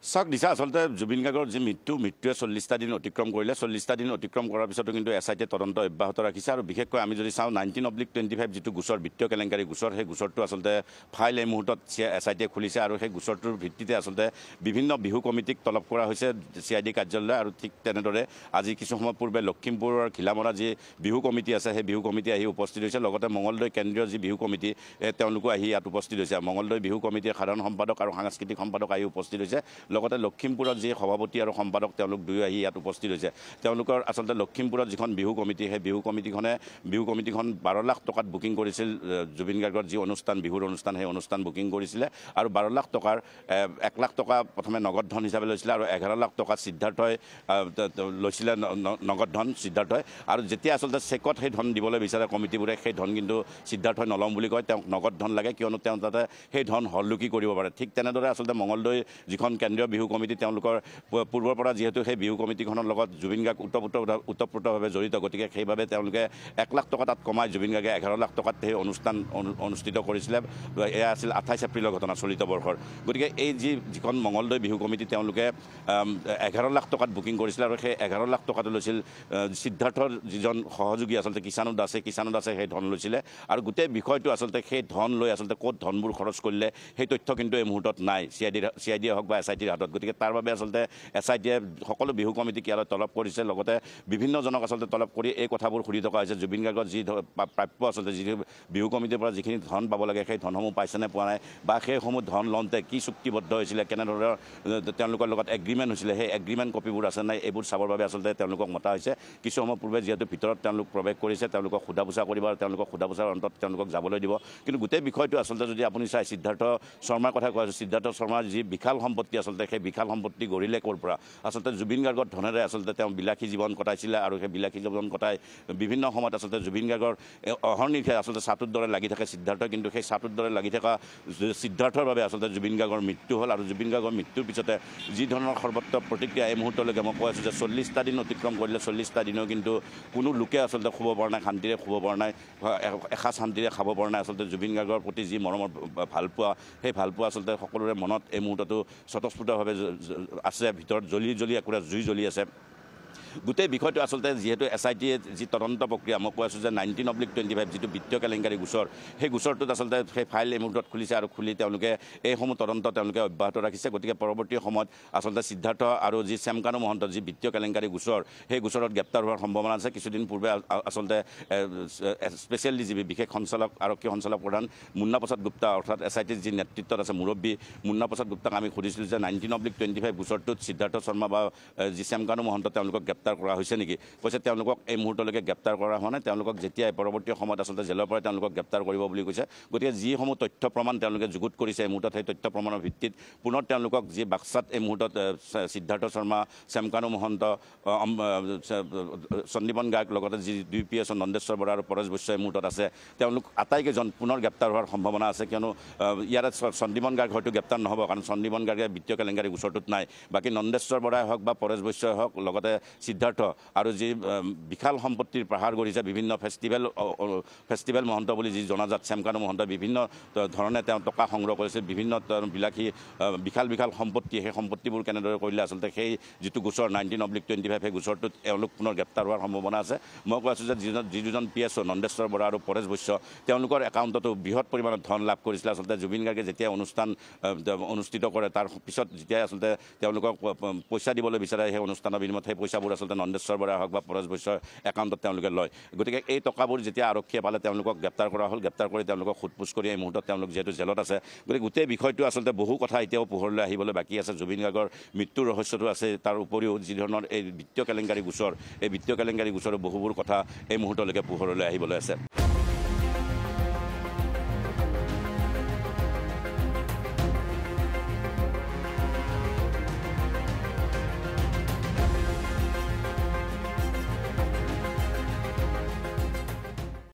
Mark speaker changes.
Speaker 1: চাওক দিছে আচলতে জুবিন গাৰ্গৰ যি মৃত্যুৱে 40টা দিন অতিক্ৰম কৰিলে 40টা দিন অতিক্ৰম কৰাৰ পিছতো কিন্তু এছআইটিয়ে তদন্ত অব্যাহত ৰাখিছে আৰু বিশেষকৈ আমি যদি চাওঁ 19/25 যিটো গোচৰ বিত্তীয় কেলেংকাৰী গোচৰ সেই গোচৰটো আচলতে ফাইল এই মুহূৰ্তত এছআইটিয়ে খুলিছে আৰু সেই গোচৰটোৰ ভিত্তিতে আচলতে বিভিন্ন বিহু কমিটিক তলব কৰা হৈছে CID কাৰ্যালয় আৰু ঠিক তেনেদৰে আজি কিছু সময় পূৰ্বে লখিমপুৰৰ ঘিলামৰা যি বিহু কমিটি আছে সেই বিহু কমিটি আহি উপস্থিত হৈছে লগতে মঙলদৈ কেন্দ্ৰীয় যি বিহু কমিটি তেওঁলোকো আহি ইয়াত উপস্থিত হৈছে মঙলদৈ বিহু কমিটিৰ সাধাৰণ সম্পাদক আৰু সাংস্কৃতিক সম্পাদক আহি উপস্থিত হৈছে লগতে লখিমপুৰত যি সভাপতি আৰু সম্পাদক তেওঁলোক দুয়ো আহি ইয়াত উপস্থিত হৈছে তেওঁলোকৰ আচলতে লখিমপুৰত যিখন বিহু কমিটি সেই বিহু কমিটিখন 12 লাখ টকাত বুকিং কৰিছিল জুবিন গাৰ্গৰ যি অনুষ্ঠান বিহুৰ অনুষ্ঠান সেই অনুষ্ঠান বুকিং কৰিছিলে আৰু 12 লাখ টকাৰ 1 লাখ টকা প্ৰথমে নগদ ধন হিচাপে লৈছিলে আৰু 11 লাখ টকা সিদ্ধাৰ্থই লৈছিলে নগদ ধন সিদ্ধাৰ্থই আৰু যেতিয়া আচলতে চেকত সেই ধন দিবলৈ বিচাৰে কমিটিবোৰে সেই ধন কিন্তু সিদ্ধাৰ্থই নলম বুলি কয় তেওঁক নগদ ধন লাগে কিয়নো তেওঁ তাতে সেই ধন হলুকি কৰিব পাৰে ঠিক তেনেদৰে আচলতে মঙলদৈ যিখন কেন্দ্ৰীয় বিহু কমিটি তেওঁলোকৰ পূৰ্বৰ পৰা যেহেতু সেই বিহু কমিটিখনৰ লগত জুবিন গাৰ্গ ওতপ্ৰোতভাৱে জড়িত গতিকে সেইভাৱে তেওঁলোকে 1 লাখ টকা তাত কমাই জুবিন গাৰ্গে 11 লাখ টকাত সেই অনুষ্ঠান অনুষ্ঠিত কৰিছিলে এয়া আছিল 28 এপ্ৰিলৰ ঘটনা চলিত বৰ্ষৰ গতিকে এই যিখন মঙলদৈ বিহু কমিটি তেওঁলোকে 11 লাখ টকাত বুকিং কৰিছিল আৰু সেই 11 লাখ টকাটো লৈছিল সিদ্ধাৰ্থৰ যিজন সহযোগী আচলতে কিষাণু দাসে সেই ধন লৈছিলে আৰু গোটেই বিষয়টো আচলতে সেই ধন লৈ আচলতে ক'ত ধনবোৰ খৰচ কৰিলে সেই তথ্য কিন্তু এই মুহূৰ্তত নাই CID হওক বা SITৰ হাতত গতিকে তাৰ বাবে আচলতে SITয়ে সকলো বিহু কমিটিক ইয়ালৈ তলব কৰিছে লগতে বিভিন্নজনক আচলতে তলব কৰি এই কথাবোৰ সুধি থকা হৈছে জুবিন গাৰ্গৰ যি প্ৰাপ্য আচলতে যি বিহু কমিটিৰ পৰা যিখিনি ধন পাব লাগে সেই ধনসমূহ পাইছেনে পোৱা নাই বা সেইসমূহ ধন লওঁতে কি চুক্তিবদ্ধ হৈছিলে কেনেধৰণৰ তেওঁলোকৰ লগত এগ্ৰিমেণ্ট হৈছিলে সেই এগ্ৰিমেণ্ট কপিবোৰ আছে নাই এইবোৰ চাবৰ বাবে আচলতে তেওঁলোকক মতা হৈছে কিছু সময় পূৰ্বে যিহেতু ভিতৰত তেওঁলোক প্ৰৱেশ কৰিছে তেওঁলোকক সোধা পোছা কৰিব আৰু তেওঁলোকক সোধা পোছাৰ অন্তত তেওঁলোকক যাবলৈ দিব কিন্তু গোটেই বিষয়টো আচলতে যদি আপুনি চাই সিদ্ধাৰ্থ শৰ্মাৰ কথা কোৱা সিদ্ধাৰ্থ শৰ্মাৰ যি বিশাল সম্পত্তি আচলতে সেই বিশাল সম্পত্তি গঢ়িলে ক'ৰ পৰা আচলতে জুবিন গাৰ্গৰ ধনেৰে আচলতে তেওঁ বিলাসী জীৱন কটাইছিলে আৰু সেই বিলাসী জীৱন কটাই বিভিন্ন সময়ত আচলতে জুবিন গাৰ্গৰ অহৰ্নিশে আচলতে চাতুৰ দৰে লাগি থাকে সিদ্ধাৰ্থ কিন্তু সেই চাতুৰ দৰে লাগি থকা সিদ্ধাৰ্থৰ বাবে আচলতে জুবিন গাৰ্গৰ মৃত্যু হ'ল আৰু জুবিন গাৰ্গৰ মৃত্যুৰ পিছতে যি ধৰণৰ সৰ্বত্ৰ প্ৰতিক্ৰিয়া এই মুহূৰ্তলৈকে মই কৈ আছোঁ যে 40টা দিন অতিক্ৰম কৰিলে 40টা দিনো কিন্তু কোনো লোকে আচলতে শুব পৰা নাই শান্তিৰে শুব পৰা নাই এসাঁজ শান্তিৰে খাব পৰা নাই আচলতে জুবিন গাৰ্গৰ প্ৰতি যি মৰমৰ ভালপোৱা সেই ভালপোৱা আচলতে সকলোৰে মনত এই মুহূৰ্ততো স্বতঃস্ফূৰ্তভাৱে আছে ভিতৰত জ্বলি একুৰা জুই জ্বলি আছে গোটেই বিষয়টো আচলতে যিহেতু SITয়ে যি তদন্ত প্ৰক্ৰিয়া মই কৈ আছোঁ যে 19/25 যিটো বিত্তীয় কেলেংকাৰী গোচৰ সেই গোচৰটোত আচলতে সেই ফাইল এই মুহূৰ্তত খুলিছে আৰু খুলি তেওঁলোকে এইসমূহ তদন্ত তেওঁলোকে অব্যাহত ৰাখিছে গতিকে পৰৱৰ্তী সময়ত আচলতে সিদ্ধাৰ্থ আৰু যি শ্যামকানু মহন্ত যি বিত্তীয় কেলেংকাৰী গোচৰ সেই গোচৰত গ্ৰেপ্তাৰ হোৱাৰ সম্ভাৱনা আছে কিছুদিন পূৰ্বে আচলতে স্পেচিয়েল DGP বিশেষ আৰক্ষী সঞ্চালক প্ৰধান মুন্না প্ৰসাদ গুপ্তা অৰ্থাৎ SITৰ যি নেতৃত্বত আছে মুৰব্বী মুন্না প্ৰসাদ গুপ্তাক আমি সুধিছিলোঁ যে 19/25 গোচৰটোত সিদ্ধাৰ্থ শৰ্মা বা যি শ্যামকানু মহন্ত তেওঁলোকক গ্ৰেপ্তাৰ কৰা হৈছে নেকি কৈছে তেওঁলোকক এই মুহূৰ্তলৈকে গ্ৰেপ্তাৰ কৰা হোৱা নাই তেওঁলোকক যেতিয়াই পৰৱৰ্তী সময়ত আচলতে জেলৰ পৰা তেওঁলোকক গ্ৰেপ্তাৰ কৰিব বুলি কৈছে গতিকে যিসমূহ তথ্য প্ৰমাণ তেওঁলোকে যুগুত কৰিছে এই মুহূৰ্তত সেই তথ্য প্ৰমাণৰ ভিত্তিত পুনৰ তেওঁলোকক যি বাক্সাত এই মুহূৰ্তত সিদ্ধাৰ্থ শৰ্মা শ্যামকানু মহন্ত সন্দীপন গাৰ্গ লগতে যি 2 PS নন্দেশ্বৰ বৰা আৰু পৰেশ বৈশ্য এই মুহূৰ্তত আছে তেওঁলোক আটাইকেইজন পুনৰ গ্ৰেপ্তাৰ হোৱাৰ সম্ভাৱনা আছে কিয়নো ইয়াত সন্দীপন গাৰ্গ হয়তো গ্ৰেপ্তাৰ নহ'ব কাৰণ সন্দীপন গাৰ্গে বিত্তীয় কেলেংকাৰী গোচৰটোত নাই বাকী নন্দেশ্বৰ বৰাই হওক বা পৰেশ বৈশ্যই হওক লগতে সিদ্ধাৰ্থ আৰু যি বিশাল সম্পত্তিৰ পাহাৰ গঢ়িছে বিভিন্ন ফেষ্টিভেল মহন্ত বুলি যি জনাজাত শ্যামকানু মহন্ত বিভিন্ন ধৰণে তেওঁ টকা সংগ্ৰহ কৰিছে বিভিন্ন বিলাসী বিশাল সম্পত্তি সেই সম্পত্তিবোৰ কেনেদৰে কৰিলে আচলতে সেই যিটো গোচৰ 19/25 সেই গোচৰটোত এওঁলোক পুনৰ গ্ৰেপ্তাৰ হোৱাৰ সম্ভাৱনা আছে মই কৈ আছোঁ যে যি দুজন PSO নন্দেশ্বৰ বৰা আৰু পৰেশ বৈশ্য তেওঁলোকৰ একাউণ্টতো বৃহৎ পৰিমাণৰ ধন লাভ কৰিছিলে আচলতে জুবিন গাৰ্গে যেতিয়া অনুষ্ঠান অনুষ্ঠিত কৰে তাৰ পিছত যেতিয়া আচলতে তেওঁলোকক পইচা দিবলৈ বিচাৰে সেই অনুষ্ঠানৰ বিনিময়ত সেই পইচাবোৰ আচলতে নন্দেশ্বৰ বৰা হওক বা পৰেশ বৈশ্যৰ একাউণ্টত তেওঁলোকে লয় গতিকে এই টকাবোৰ যেতিয়া আৰক্ষীয়ে পালে তেওঁলোকক গ্ৰেপ্তাৰ কৰা হ'ল গ্ৰেপ্তাৰ কৰি তেওঁলোকক সোধপোছ কৰি এই মুহূৰ্তত তেওঁলোক যিহেতু জেলত আছে গতিকে গোটেই বিষয়টো আচলতে বহু কথা এতিয়াও পোহৰলৈ আহিবলৈ বাকী আছে জুবিন গাৰ্গৰ মৃত্যুৰ ৰহস্যটো আছে তাৰ উপৰিও যি ধৰণৰ এই বিত্তীয় কেলেংকাৰী গোচৰ এই বিত্তীয় কেলেংকাৰী গোচৰৰ বহুবোৰ কথা এই মুহূৰ্তলৈকে পোহৰলৈ আহিবলৈ আছে